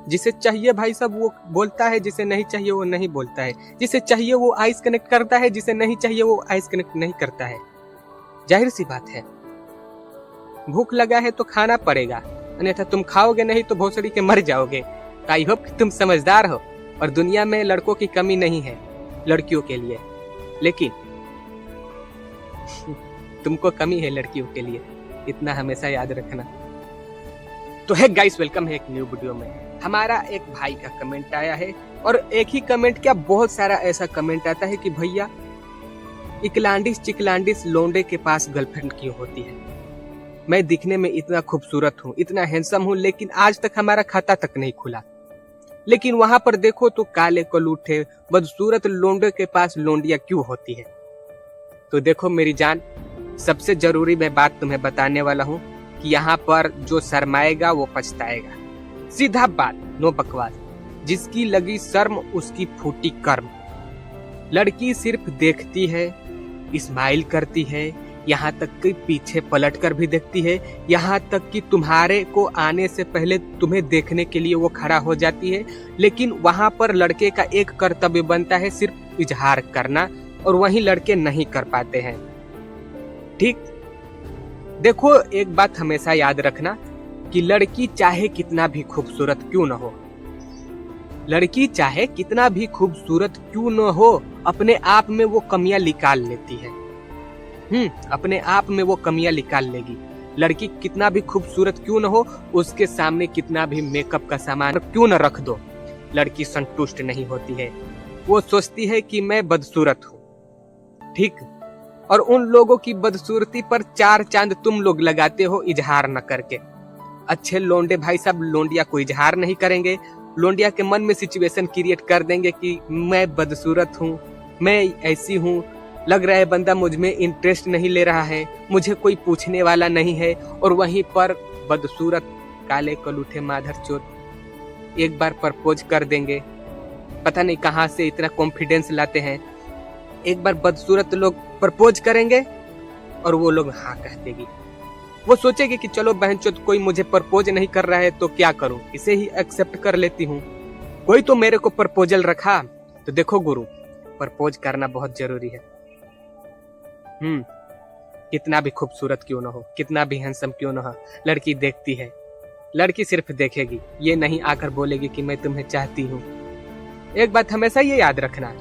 जिसे चाहिए भाई साहब वो बोलता है, जिसे नहीं चाहिए वो नहीं बोलता है। जिसे चाहिए वो आइस कनेक्ट करता है, जिसे नहीं चाहिए वो आइस कनेक्ट नहीं करता है। जाहिर सी बात है, भूख लगा है तो खाना पड़ेगा, अन्यथा तुम खाओगे नहीं तो भोसड़ी के मर जाओगे। आई होप कि तुम समझदार हो और दुनिया में लड़कों की कमी नहीं है लड़कियों के लिए, लेकिन तुमको कमी है लड़कियों के लिए, इतना हमेशा याद रखना। तो है गाइस, वेलकम है एक न्यू वीडियो में। हमारा एक भाई का कमेंट आया है, और एक ही कमेंट क्या बहुत सारा ऐसा कमेंट आता है कि भैया इकलांडिस चिकलांडिस लोंडे के पास गर्लफ्रेंड क्यों होती है। मैं दिखने में इतना खूबसूरत हूँ, इतना हैंडसम हूँ, लेकिन आज तक हमारा खाता तक नहीं खुला। लेकिन वहां पर देखो तो काले कलूठे बदसूरत लोंडे के पास लोंडिया क्यों होती है। तो देखो मेरी जान, सबसे जरूरी मैं बात तुम्हें बताने वाला हूँ कि यहाँ पर जो शर्माएगा वो पछताएगा। सीधा बात, नो बकवास। जिसकी लगी शर्म उसकी फूटी कर्म। लड़की सिर्फ देखती है, स्माइल करती है, यहाँ तक कि पीछे पलट कर भी देखती है, यहाँ तक कि तुम्हारे को आने से पहले तुम्हें देखने के लिए वो खड़ा हो जाती है। लेकिन वहां पर लड़के का एक कर्तव्य बनता है सिर्फ इजहार करना, और वहीं लड़के नहीं कर पाते हैं। ठीक, देखो एक बात हमेशा याद रखना कि लड़की चाहे कितना भी खूबसूरत क्यों न हो, लड़की चाहे कितना भी खूबसूरत क्यों न हो, अपने आप में वो कमियां निकाल लेती है। अपने आप में वो कमियां निकाल लेगी। लड़की कितना भी खूबसूरत क्यों न हो, उसके सामने कितना भी मेकअप का सामान क्यों न रख दो, लड़की संतुष्ट नहीं होती है। वो सोचती है कि मैं बदसूरत हूँ, ठीक, और उन लोगों की बदसूरती पर 4 चांद तुम लोग लगाते हो इजहार न करके। अच्छे लोंडे भाई साहब लोंडिया को इजहार नहीं करेंगे, लोंडिया के मन में सिचुएशन क्रिएट कर देंगे कि मैं बदसूरत हूँ, मैं ऐसी हूँ, लग रहा है बंदा मुझ में इंटरेस्ट नहीं ले रहा है, मुझे कोई पूछने वाला नहीं है। और वहीं पर बदसूरत काले कलूठे माधर चोट एक बार प्रपोज कर देंगे। पता नहीं कहाँ से इतना कॉन्फिडेंस लाते हैं। एक बार बदसूरत लोग प्रपोज करेंगे और वो लोग हाँ कह देगी। वो सोचेगी कि चलो बहनचोद कोई मुझे प्रपोज नहीं कर रहा है तो क्या करूं, इसे ही एक्सेप्ट कर लेती हूँ। कोई तो मेरे को प्रपोजल रखा। तो देखो गुरु, प्रपोज करना बहुत जरूरी है। कितना भी खूबसूरत क्यों ना हो, कितना भी हैंडसम क्यों ना हो, लड़की देखती है। लड़की सिर्फ देखेगी, ये नहीं आकर बोलेगी कि मैं तुम्हें चाहती हूँ। एक बात हमेशा ये याद रखना,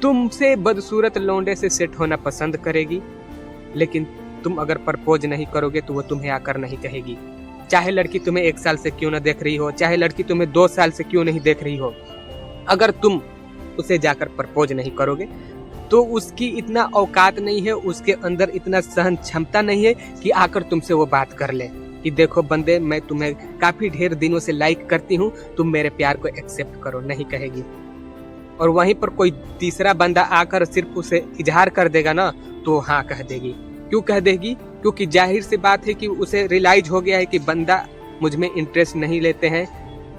तुमसे बदसूरत लौंडे से सेट होना पसंद करेगी, लेकिन तुम अगर प्रपोज नहीं करोगे तो वो तुम्हें आकर नहीं कहेगी। चाहे लड़की तुम्हें 1 साल से क्यों ना देख रही हो, चाहे लड़की तुम्हें 2 साल से क्यों नहीं देख रही हो, अगर तुम उसे जाकर प्रपोज नहीं करोगे तो उसकी इतना औकात नहीं है, उसके अंदर इतना सहन क्षमता नहीं है कि आकर तुमसे वो बात कर ले कि देखो बंदे, मैं तुम्हें काफी ढेर दिनों से लाइक करती हूँ, तुम मेरे प्यार को एक्सेप्ट करो, नहीं कहेगी। और वहीं पर कोई तीसरा बंदा आकर सिर्फ उसे इजहार कर देगा ना, तो हाँ कह देगी। क्यों कह देगी? क्योंकि जाहिर सी बात है कि उसे रियलाइज हो गया है कि बंदा मुझ में इंटरेस्ट नहीं लेते हैं,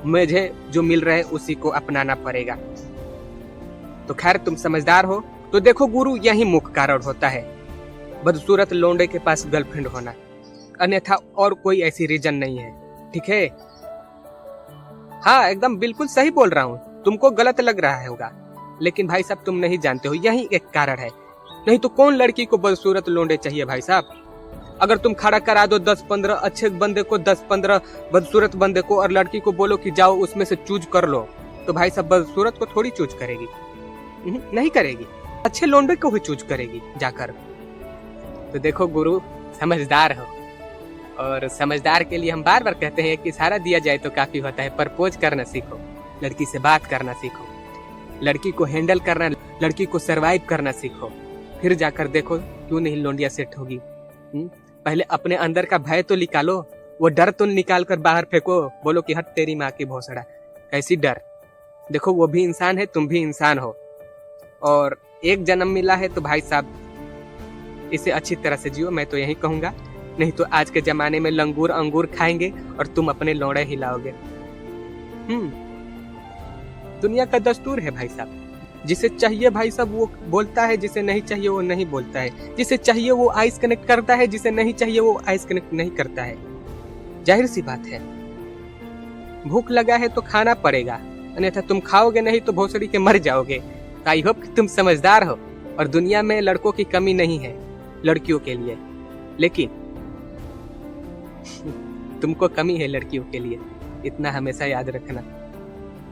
मुझे जो मिल रहा है उसी को अपनाना पड़ेगा। तो खैर तुम समझदार हो। तो देखो गुरु, यही मुख्य कारण होता है बदसूरत लोंडे के पास गर्लफ्रेंड होना, अन्यथा और कोई ऐसी रीजन नहीं है। ठीक है, हाँ एकदम बिल्कुल सही बोल रहा हूँ, तुमको गलत लग रहा होगा, लेकिन भाई साहब तुम नहीं जानते हो, यही एक कारण है। नहीं तो कौन लड़की को बदसूरत लोंडे चाहिए भाई साहब। अगर तुम खड़ा करा दो 10-15 अच्छे बंदे को, 10-15 बदसूरत बंदे को, और लड़की को बोलो कि जाओ उसमें से चूज कर लो, तो भाई साहब बदसूरत को थोड़ी चूज करेगी, नहीं करेगी, अच्छे लोंडे को ही चूज करेगी जाकर। तो देखो गुरु, समझदार हो, और समझदार के लिए हम बार बार कहते हैं कि सहारा दिया जाए तो काफी होता है। प्रपोज करना सीखो, लड़की से बात करना सीखो, लड़की को हैंडल करना, लड़की को सरवाइव करना सीखो, फिर जाकर देखो क्यों नहीं लोंडिया सेट होगी। पहले अपने अंदर का भय तो निकालो, वो डर तो निकाल कर बाहर फेंको, बोलो कि हट तेरी माँ की भोसड़ा, कैसी डर। देखो वो भी इंसान है, तुम भी इंसान हो, और एक जन्म मिला है तो भाई साहब इसे अच्छी तरह से जियो, मैं तो यही कहूंगा। नहीं तो आज के जमाने में लंगूर अंगूर खाएंगे और तुम अपने लौड़े हिलाओगे। दुनिया का दस्तूर है भाई साहब, जिसे चाहिए भाई साहब वो बोलता है, जिसे नहीं चाहिए वो नहीं बोलता है। जिसे चाहिए वो आइस कनेक्ट करता है, जिसे नहीं चाहिए वो आइस कनेक्ट नहीं करता है। जाहिर सी बात है, भूख लगा है तो खाना पड़ेगा, अन्यथा तुम खाओगे नहीं तो भोसड़ी के मर जाओगे। आई होप कि तुम समझदार हो और दुनिया में लड़कों की कमी नहीं है लड़कियों के लिए, लेकिन तुमको कमी है लड़कियों के लिए, इतना हमेशा याद रखना।